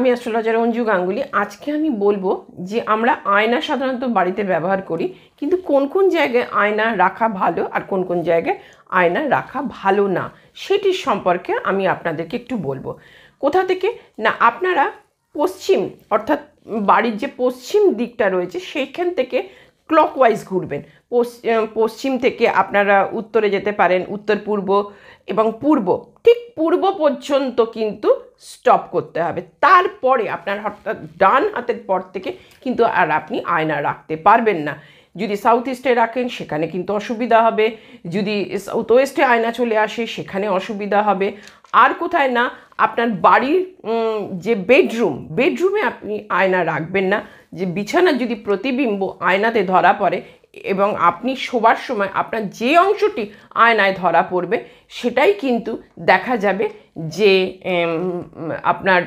আমি অ্যাস্ট্রোলজার অঞ্জু গাঙ্গুলি। আজকে আমি বলবো যে আমরা আয়না সাধারণত বাড়িতে ব্যবহার করি, কিন্তু কোন কোন জায়গায় আয়না রাখা ভালো আর কোন কোন জায়গায় আয়না রাখা ভালো না সেটির সম্পর্কে আমি আপনাদেরকে একটু বলবো। কোথা থেকে না, আপনারা পশ্চিম অর্থাৎ বাড়ির যে পশ্চিম দিকটা রয়েছে সেইখান থেকে ক্লকওয়াইজ ঘুরবেন। পশ্চিম থেকে আপনারা উত্তরে যেতে পারেন, উত্তর পূর্ব এবং পূর্ব, ঠিক পূর্ব পর্যন্ত কিন্তু স্টপ করতে হবে। তারপরে আপনার হঠাৎ ডান হাতের পর থেকে কিন্তু আর আপনি আয়না রাখতে পারবেন না। যদি সাউথ ইস্টে রাখেন সেখানে কিন্তু অসুবিধা হবে, যদি সাউথ ওয়েস্টে আয়না চলে আসে সেখানে অসুবিধা হবে। আর কোথায় না, আপনার বাড়ির যে বেডরুমে আপনি আয়না রাখবেন না। যে বিছানার যদি প্রতিবিম্ব আয়নাতে ধরা পড়ে এবং আপনি শোবার সময় আপনার যে অংশটি আয়নায় ধরা পড়বে সেটাই কিন্তু দেখা যাবে যে আপনার